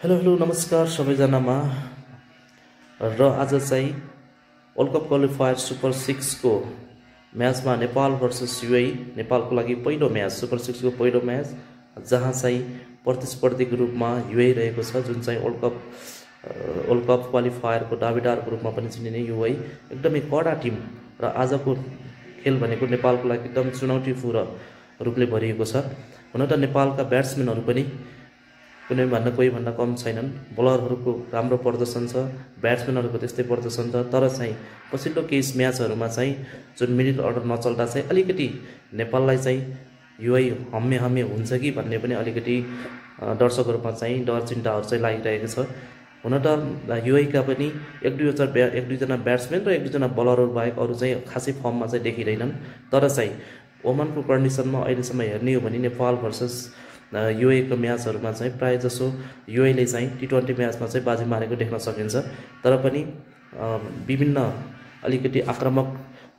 Hello hello नमस्कार सबैजनामा र आज चाहिँ वर्ल्ड कप क्वालिफायर सुपर 6 को म्याचमा नेपाल भर्सेस युएई नेपालको लागि पहिलो म्याच सुपर 6 को पहिलो म्याच जहाँ चाहिँ प्रतिस्पर्धीको रूपमा युएई रहेको छ जुन चाहिँ वर्ल्ड कप क्वालिफायरको दावेदारको रूपमा पनि चिनिने युएई एकदमै कडा टिम र आजको खेल भनेको नेपालको लागि एकदम चुनौतीपूर्ण रूपले भरिएको छ। हुन त नेपालका ब्याट्सम्यानहरू पनि कुनै भन्दा कोही भन्दा कम छैनन्, बलरहरूको राम्रो प्रदर्शन छ, ब्याट्सम्यानहरूको त्यस्तै प्रदर्शन छ, तर चाहिँ पछिल्लो केही म्याचहरूमा चाहिँ जुन मिडल अर्डर नचल्दा चाहिँ अलिकति नेपाललाई चाहिँ युएई हम्मे हुन्छ कि भन्ने पनि अलिकति दर्शकहरूमा चाहिँ डर चिन्ताहरू चाहिँ लागिरहेको छ। हुन त युएईका पनि एक दुईजना ब्याट्सम्यान र एक दुईजना बलरहरू बाहेक अरू चाहिँ खासै फर्ममा चाहिँ देखिँदैनन्, तर चाहिँ ओमनको कन्डिसनमा अहिलेसम्म हेर्ने हो भने नेपाल भर्सेस युएईको म्याचहरूमा चाहिँ प्राय जसो युएईले चाहिँ टी20 म्याचमा चाहिँ बाजी मारेको देख्न सकिन्छ। तर पनि विभिन्न अलिकति आक्रामक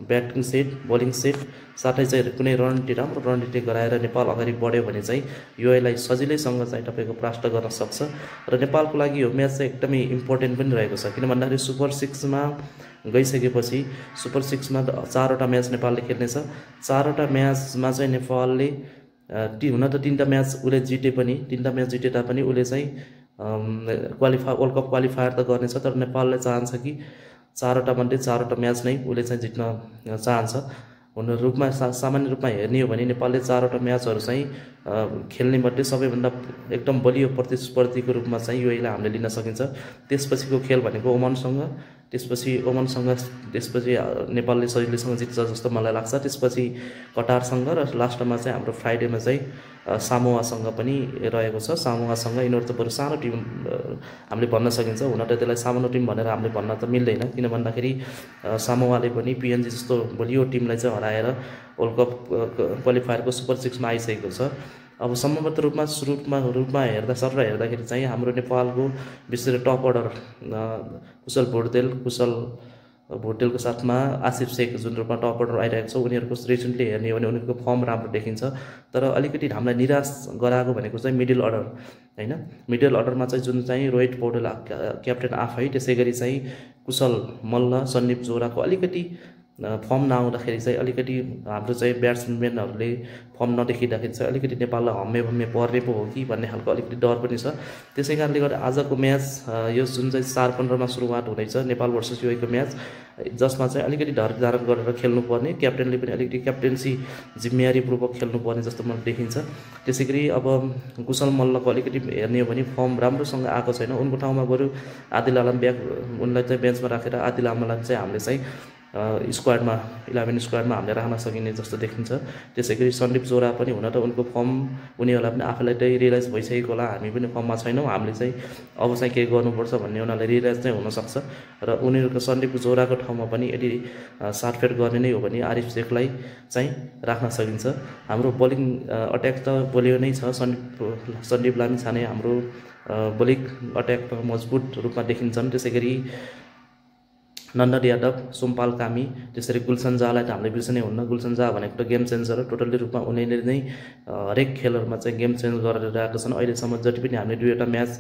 ब्याटिङ सेट बलिङ सेट साथै चाहिँ कुनै राम्रो रणनीति गराएर नेपाल अगाडि बढ्यो भने चाहिँ युएईलाई सजिलैसँग चाहिँ तपाईँको परास्त गर्न सक्छ र नेपालको लागि यो म्याच चाहिँ एकदमै इम्पोर्टेन्ट पनि रहेको छ। किन भन्दाखेरि सुपर 6मा गइसकेपछि सुपर 6मा 4वटा म्याच नेपालले खेल्नेछ। 4वटा म्याचमा चाहिँ नेपालले हुन त 3टा म्याच उसले जिते पनि 3टा म्याच जिते तापनि उसले चाहिँ वर्ल्ड कप क्वालिफायर त गर्नेछ, तर नेपालले चाहन्छ कि 4वटा मध्ये 4वटा म्याच नै उसले चाहिँ जित्न चाहन्छ। हुन रूपमा सामान्य रूपमा हेर्ने हो भने नेपालले 4वटा म्याचहरू चाहिँ खेल्ने मध्ये सबैभन्दा एकदम बलियो प्रतिस्पर्धीको रूपमा चाहिँ युएईलाई हामीले लिन सकिन्छ। त्यसपछिको खेल भनेको ओमनसँग, त्यसपछि नेपालले सजिलैसँग जित्छ जस्तो मलाई लाग्छ। त्यसपछि कटारसँग र लास्टमा चाहिँ हाम्रो फ्राइडेमा चाहिँ सामोआसँग पनि रहेको छ। सामोआसँग यिनीहरू त बरु सानो टिम हामीले भन्न सकिन्छ। हुन त त्यसलाई सानो टिम भनेर हामीले भन्न त मिल्दैन, किन भन्दाखेरि सामोआले पनि पिएनजी जस्तो बलियो टिमलाई चाहिँ हराएर वर्ल्ड कप क्वालिफायरको सुपर 6मा आइसकेको छ। अब सम्भवत रूपमा हेर्दाखेरि चाहिँ हाम्रो नेपालको विशेष टप अर्डर कुशल भोटेलको साथमा आसिफ शेख जुन रूपमा टप अर्डर आइरहेको छ, उनीहरूको रिसेन्टली हेर्ने हो भने उनीहरूको फर्म राम्रो देखिन्छ। तर अलिकति हामीलाई निराश गराएको भनेको चाहिँ मिडल अर्डर हैन। मिडल अर्डरमा चाहिँ जुन चाहिँ रोहित पौडेल क्याप्टेन आफै, त्यसै गरी चाहिँ कुशल मल्ल सन्दीप जोराको अलिकति फर्म नआउँदाखेरि चाहिँ अलिकति हाम्रो चाहिँ ब्याट्सम्यानहरूले फर्म नदेखिँदाखेरि चाहिँ अलिकति नेपाललाई हम्मे पर्ने पो हो कि भन्ने खालको अलिकति डर पनि छ। त्यसै कारणले गर्दा आजको म्याच यो जुन चाहिँ 4:15मा सुरुवात हुँदैछ नेपाल भर्सेस युएईको म्याच, जसमा चाहिँ अलिकति धैर्य धारण गरेर खेल्नुपर्ने, क्याप्टेनले पनि अलिकति क्याप्टेन्सी जिम्मेवारीपूर्वक खेल्नुपर्ने जस्तो मलाई देखिन्छ। त्यसै गरी अब कुशल मल्लको अलिकति हेर्ने हो भने फर्म राम्रोसँग आएको छैन। उनको ठाउँमा बरु आदिल आलम उनलाई चाहिँ बेन्चमा राखेर आदिल आलमलाई चाहिँ हामीले चाहिँ स्क्वाडमा 11 स्क्वाडमा हामीले राख्न सकिने जस्तो देखिन्छ। त्यसै गरी सन्दीप जोरा पनि हुन त उनको फर्म उनीहरूलाई पनि आफूलाई चाहिँ रियलाइज भइसकेको होला, हामी पनि फर्ममा छैनौँ, हामीले चाहिँ अब चाहिँ के गर्नुपर्छ भन्ने उनीहरूलाई रियलाइज चाहिँ हुनसक्छ। र उनीहरूको सन्दीप जोराको ठाउँमा पनि यदि साटफेट गर्ने नै हो भने आरिफ शेखलाई चाहिँ राख्न सकिन्छ। हाम्रो बलिङ अट्याक त बलियो नै छ, सन्दीप लामिछाने हाम्रो बलिङ अट्याक मजबुत रूपमा देखिन्छन्। त्यसै गरी नन्दन यादव, सोमपाल कामी, त्यसरी गुलसन झालाई त हामीले बिर्सनै हुन्न। गुलसन झा भनेको त गेम चेन्जर हो, टोटल्ली रूपमा उनीहरूले नै हरेक खेलहरूमा चाहिँ गेम चेन्ज गरेर आएको छन्। अहिलेसम्म जति पनि हामीले 2वटा म्याच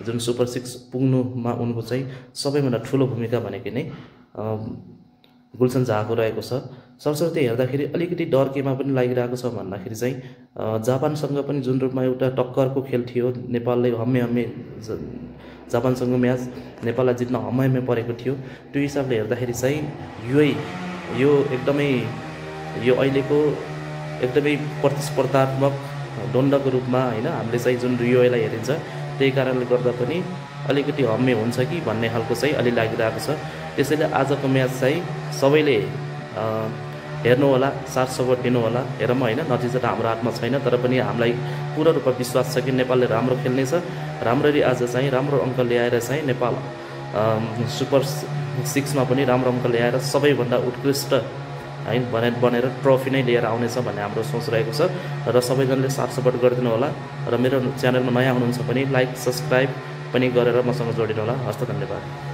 जुन सुपर 6 पुग्नुमा उनको चाहिँ सबैभन्दा ठुलो भूमिका भनेको नै गुलसन झाको रहेको छ। सरस्वती हेर्दाखेरि अलिकति डर केमा पनि लागिरहेको छ भन्दाखेरि चाहिँ जापानसँग पनि जुन रूपमा एउटा टक्करको खेल थियो, नेपालले हम्मे जापानसँग म्याच नेपाललाई जित्न हम्मे परेको थियो। त्यो हिसाबले हेर्दाखेरि चाहिँ युएई यो अहिलेको एकदमै प्रतिस्पर्धात्मक द्वन्द्वको रूपमा हैन हामीले चाहिँ जुन युएईलाई हेरिन्छ, त्यही कारणले गर्दा पनि अलिकति हम्मे हुन्छ कि भन्ने खालको चाहिँ अलि लागिरहेको छ। त्यसैले आजको म्याच चाहिँ सबैले हेर्नु होला, साथ सपोर्ट दिनु होला। हेरौँ हैन, नतिजा त हाम्रो हातमा छैन, तर पनि हामीलाई पूर्ण रूपमा विश्वास छ कि नेपालले राम्रो खेल्नेछ। राम्ररी आज चाहिँ राम्रो अङ्क ल्याएर चाहिँ नेपाल सुपर 6मा पनि राम्रो अङ्क ल्याएर सबैभन्दा उत्कृष्ट बनेर ट्रफी नै लिएर आउनेछ भन्ने हाम्रो सोच रहेको छ। र सबैजनाले साथ सपोर्ट गरिदिनु होला र मेरो च्यानलमा नयाँ हुनुहुन्छ भने लाइक सब्सक्राइब पनि गरेर मसँग जोडिनु होला। हस्त धन्यवाद।